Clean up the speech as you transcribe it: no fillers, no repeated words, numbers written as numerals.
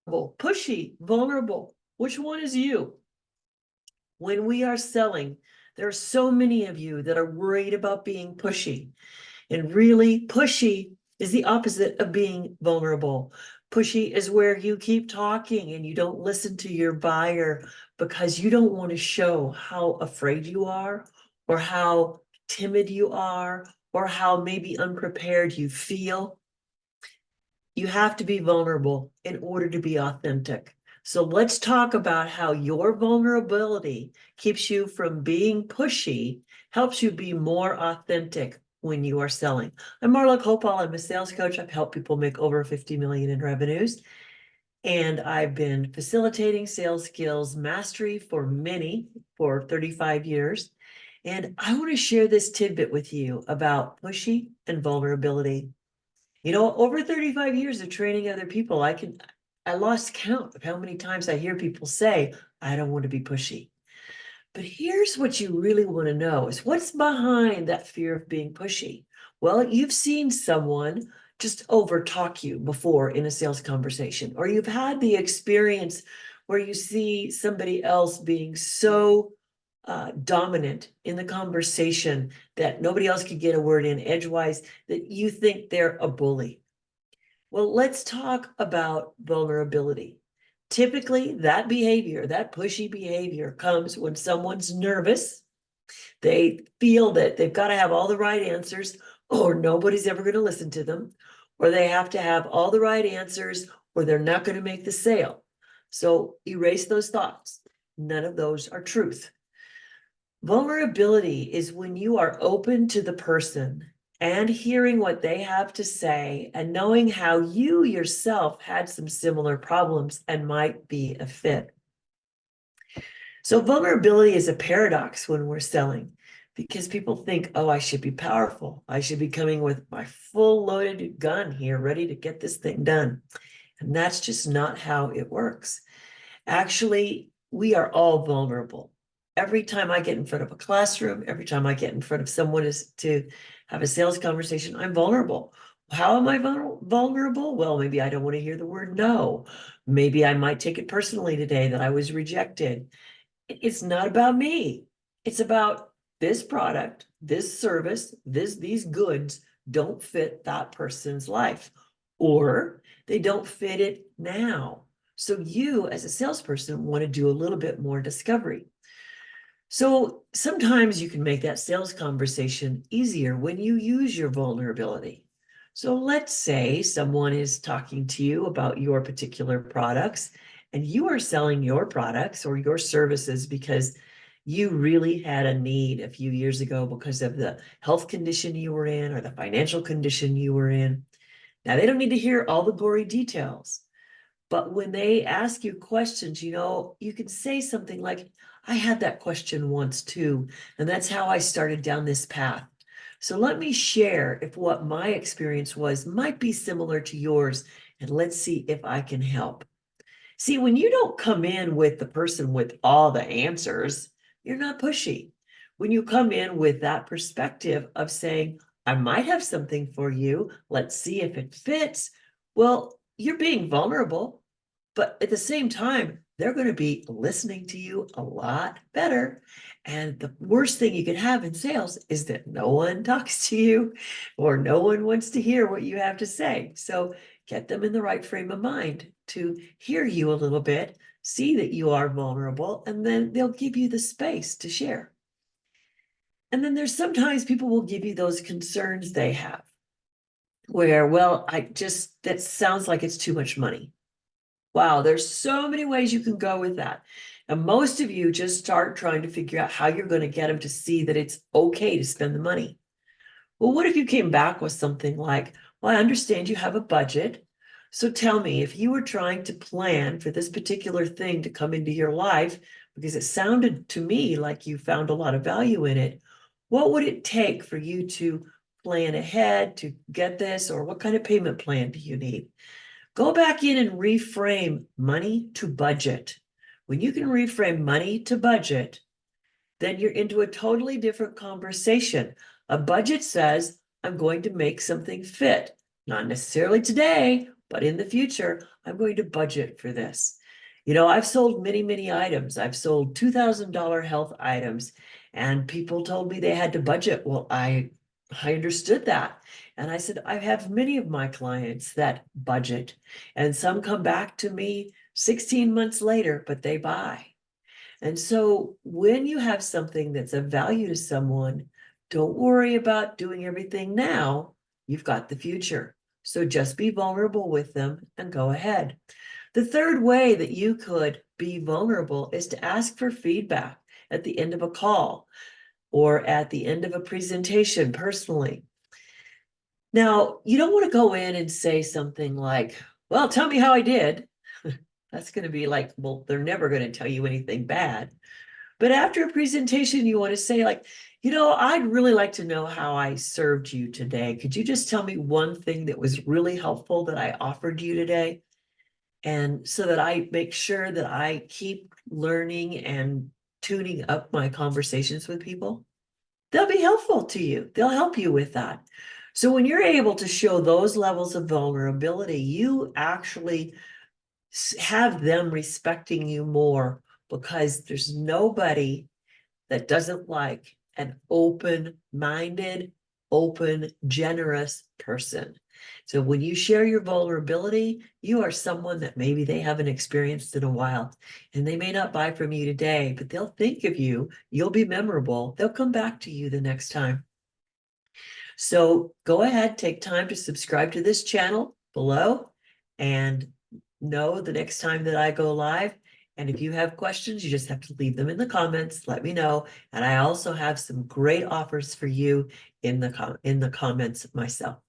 Pushy, vulnerable. Which one is you? When we are selling, there are so many of you that are worried about being pushy. And really, pushy is the opposite of being vulnerable. Pushy is where you keep talking and you don't listen to your buyer because you don't want to show how afraid you are, or how timid you are, or how maybe unprepared you feel. You have to be vulnerable in order to be authentic. So let's talk about how your vulnerability keeps you from being pushy, helps you be more authentic when you are selling. I'm Marla Koupal. I'm a sales coach. I've helped people make over 50 million in revenues. And I've been facilitating sales skills mastery for 35 years. And I want to share this tidbit with you about pushy and vulnerability. Over 35 years of training other people, I lost count of how many times I hear people say, I don't want to be pushy. But here's what you really want to know is what's behind that fear of being pushy? Well, you've seen someone just over talk you before in a sales conversation, or you've had the experience where you see somebody else being so dominant in the conversation that nobody else could get a word in edgewise, that you think they're a bully. Well, let's talk about vulnerability. Typically, that behavior, that pushy behavior, comes when someone's nervous. They feel that they've got to have all the right answers, or nobody's ever going to listen to them, or they have to have all the right answers, or they're not going to make the sale. So erase those thoughts. None of those are truth. Vulnerability is when you are open to the person and hearing what they have to say and knowing how you yourself had some similar problems and might be a fit. So vulnerability is a paradox when we're selling, because people think, oh, I should be powerful. I should be coming with my full loaded gun here, ready to get this thing done. And that's just not how it works. Actually, we are all vulnerable. Every time I get in front of a classroom, every time I get in front of someone to have a sales conversation, I'm vulnerable. How am I vulnerable? Well, maybe I don't want to hear the word no. Maybe I might take it personally today that I was rejected. It's not about me. It's about this product, this service, these goods don't fit that person's life, or they don't fit it now. So you, as a salesperson, want to do a little bit more discovery. So sometimes you can make that sales conversation easier when you use your vulnerability. So let's say someone is talking to you about your particular products, and you are selling your products or your services because you really had a need a few years ago because of the health condition you were in or the financial condition you were in. Now, they don't need to hear all the gory details. But when they ask you questions, you can say something like, I had that question once too, and that's how I started down this path. So let me share if what my experience was might be similar to yours, and let's see if I can help. See, when you don't come in with the person with all the answers, you're not pushy. When you come in with that perspective of saying, I might have something for you, let's see if it fits. Well, you're being vulnerable, but at the same time, they're going to be listening to you a lot better. And the worst thing you can have in sales is that no one talks to you or no one wants to hear what you have to say. So get them in the right frame of mind to hear you a little bit, see that you are vulnerable, and then they'll give you the space to share. And then there's sometimes people will give you those concerns they have where, well, that sounds like it's too much money. Wow, there's so many ways you can go with that. And most of you just start trying to figure out how you're going to get them to see that it's okay to spend the money. Well, what if you came back with something like, well, I understand you have a budget. So tell me, if you were trying to plan for this particular thing to come into your life, because it sounded to me like you found a lot of value in it, what would it take for you to plan ahead to get this? Or what kind of payment plan do you need? Go back in and reframe money to budget. When you can reframe money to budget, then you're into a totally different conversation. A budget says, I'm going to make something fit, not necessarily today, but in the future, I'm going to budget for this. You know, I've sold many, many items. I've sold $2,000 health items, and people told me they had to budget. Well, I understood that. And I said, I have many of my clients that budget, and some come back to me 16 months later, but they buy. And so when you have something that's of value to someone, don't worry about doing everything now. You've got the future. So just be vulnerable with them and go ahead. The third way that you could be vulnerable is to ask for feedback at the end of a call or at the end of a presentation personally. Now, you don't want to go in and say something like, well, tell me how I did. That's going to be like, well, they're never going to tell you anything bad. But after a presentation, you want to say like, you know, I'd really like to know how I served you today. Could you just tell me one thing that was really helpful that I offered you today? And so that I make sure that I keep learning and tuning up my conversations with people. They'll be helpful to you. They'll help you with that. So when you're able to show those levels of vulnerability, you actually have them respecting you more, because there's nobody that doesn't like an open-minded, open, generous person. So when you share your vulnerability, you are someone that maybe they haven't experienced in a while, and they may not buy from you today, but they'll think of you. You'll be memorable. They'll come back to you the next time. So go ahead, take time to subscribe to this channel below, and know the next time that I go live. And if you have questions, you just have to leave them in the comments. Let me know. And I also have some great offers for you in the comments myself.